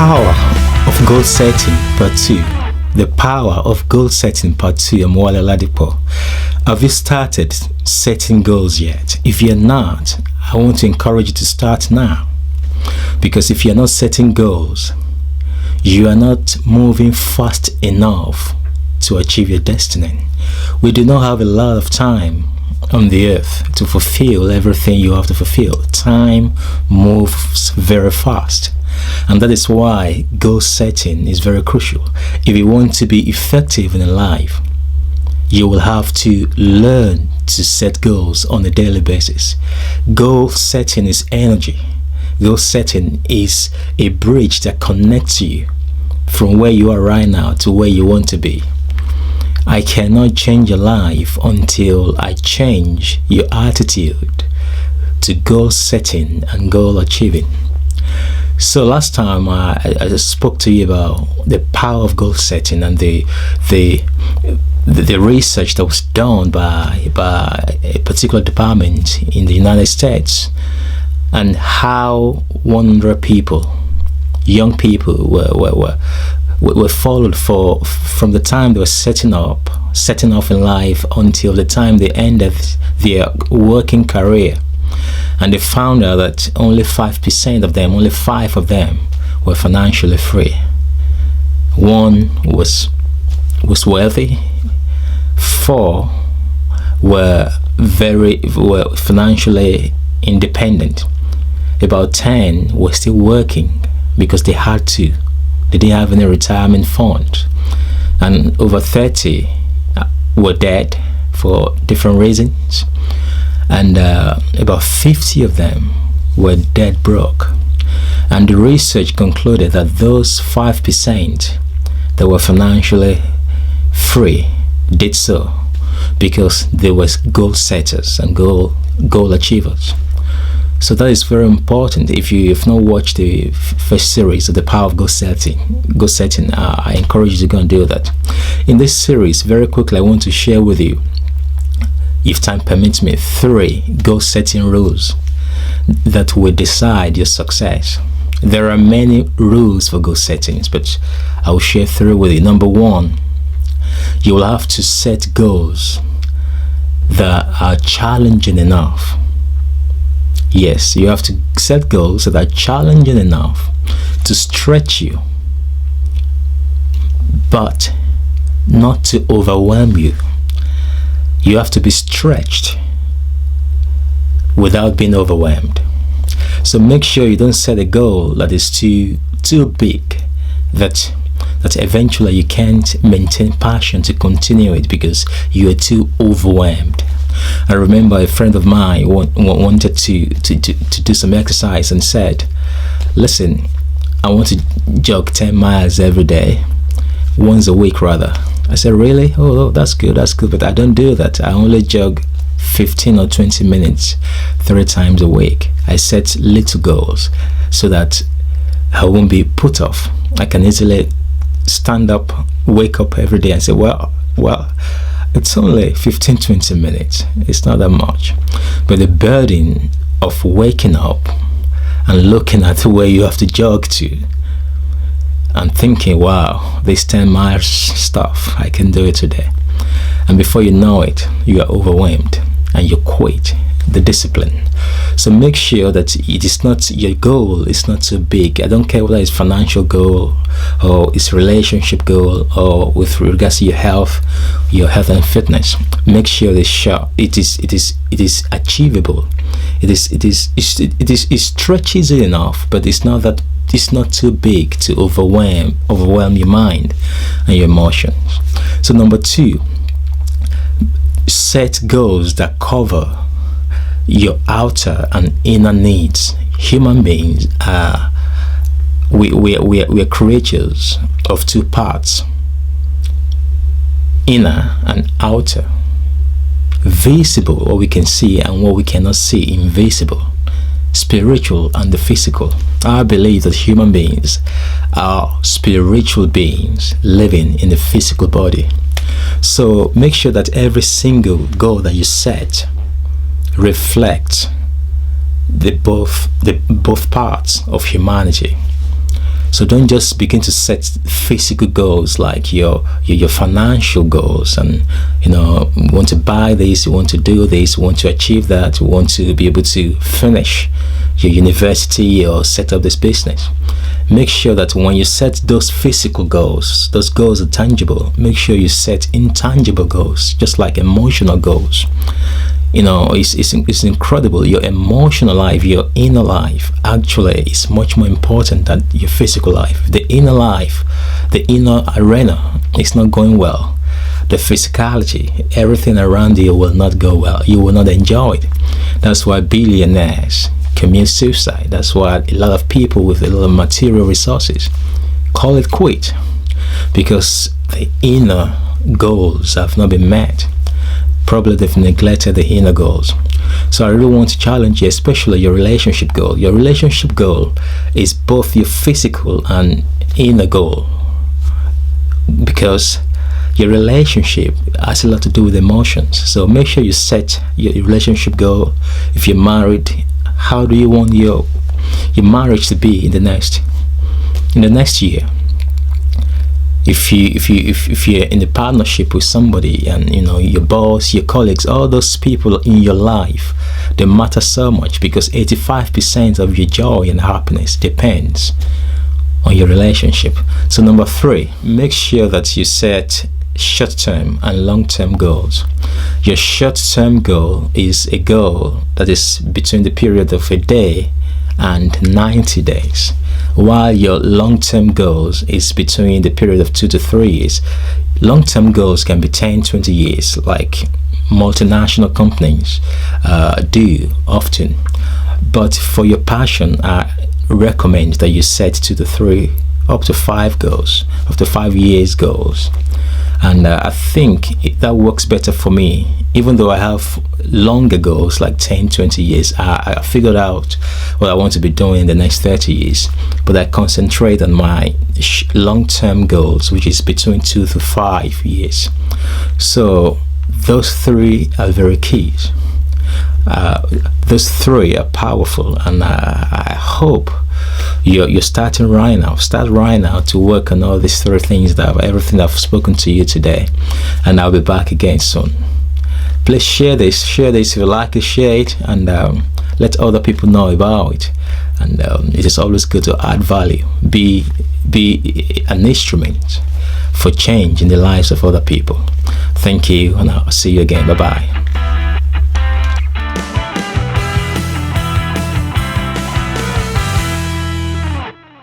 Power of Goal Setting Part 2. The Power of Goal Setting Part 2. I'm Wale Ladipo. Have you started setting goals yet? If you're not, I want to encourage you to start now. Because if you're not setting goals, you are not moving fast enough to achieve your destiny. We do not have a lot of time on the earth to fulfill everything you have to fulfill. Time moves very fast. And that is why goal setting is very crucial. If you want to be effective in life, you will have to learn to set goals on a daily basis. Goal setting is energy. Goal setting is a bridge that connects you from where you are right now to where you want to be. I cannot change your life until I change your attitude to goal setting and goal achieving. So last time I spoke to you about the power of goal setting and the research that was done by a particular department in the United States, and how 100 people, young people, were followed from the time they were setting off in life until the time they ended their working career. And they found out that only 5% of them, only 5 of them were financially free. One was wealthy. 4 were financially independent. About 10 were still working because they had to. They didn't have any retirement fund. And over 30 were dead for different reasons. And about 50 of them were dead broke. And the research concluded that those 5% that were financially free did so because they were goal setters and goal achievers. So that is very important. If you have not watched the first series of the power of goal setting, I encourage you to go and do that. In this series, very quickly, I want to share with you, if time permits me, 3 goal setting rules that will decide your success. There are many rules for goal settings, but I will share 3 with you. Number 1, you will have to set goals that are challenging enough. Yes, you have to set goals that are challenging enough to stretch you, but not to overwhelm you. You have to be stretched without being overwhelmed. So make sure you don't set a goal that is too big, that eventually you can't maintain passion to continue it because you are too overwhelmed. I remember a friend of mine wanted to do some exercise and said, listen, I want to jog 10 miles every day, once a week rather. I said, really? Oh, that's good, but I don't do that. I only jog 15 or 20 minutes 3 times a week. I set little goals so that I won't be put off. I can easily stand up, wake up every day and say, well, it's only 15-20 minutes. It's not that much. But the burden of waking up and looking at where you have to jog to and thinking, wow, this 10 miles stuff, I can do it today. And before you know it, you are overwhelmed and you quit the discipline. So make sure that it is not, your goal is not too big. I don't care whether it's financial goal or it's relationship goal or with regards to your health and fitness. Make sure it is achievable. It stretches it enough, but it's not too big to overwhelm your mind and your emotions. So number 2, set goals that cover your outer and inner needs. Human beings are we are creatures of 2 parts, inner and outer. Visible, what we can see, and what we cannot see, invisible. Spiritual and the physical. I believe that human beings are spiritual beings living in a physical body. So make sure that every single goal that you set reflects the both parts of humanity. So don't just begin to set physical goals like your financial goals, and you want to buy this, you want to do this, you want to achieve that, you want to be able to finish your university or set up this business. Make sure that when you set those physical goals, those goals are tangible. Make sure you set intangible goals, just like emotional goals. It's incredible. Your emotional life, your inner life, actually is much more important than your physical life. The inner life, the inner arena is not going well. The physicality, everything around you will not go well. You will not enjoy it. That's why billionaires commit suicide. That's why a lot of people with a lot of material resources call it quit, because the inner goals have not been met. Probably they've neglected the inner goals. So I really want to challenge you, especially your relationship goal. Your relationship goal is both your physical and inner goal, because your relationship has a lot to do with emotions. So make sure you set your relationship goal. If you're married, how do you want your marriage to be in the next year? If you're in a partnership with somebody, and your boss, your colleagues, all those people in your life, they matter so much, because 85% of your joy and happiness depends on your relationship. So number 3, make sure that you set short-term and long-term goals. Your short-term goal is a goal that is between the period of a day and 90 days, while your long-term goals is between the period of 2 to 3 years. Long-term goals can be 10, 20 years, like multinational companies do often. But for your passion, I recommend that you set 2 to 3, up to 5 goals, up to 5 years goals. And I think that works better for me. Even though I have longer goals like 10, 20 years, I figured out what I want to be doing in the next 30 years. But I concentrate on my long-term goals, which is between 2 to 5 years. So those 3 are very key. Those 3 are powerful, and I hope you're starting right now. Start right now to work on all these 3 things, everything I've spoken to you today, and I'll be back again soon. Please share this if you like it, share it, and let other people know about it. And it is always good to add value, be an instrument for change in the lives of other people. Thank you, and I'll see you again. Bye bye.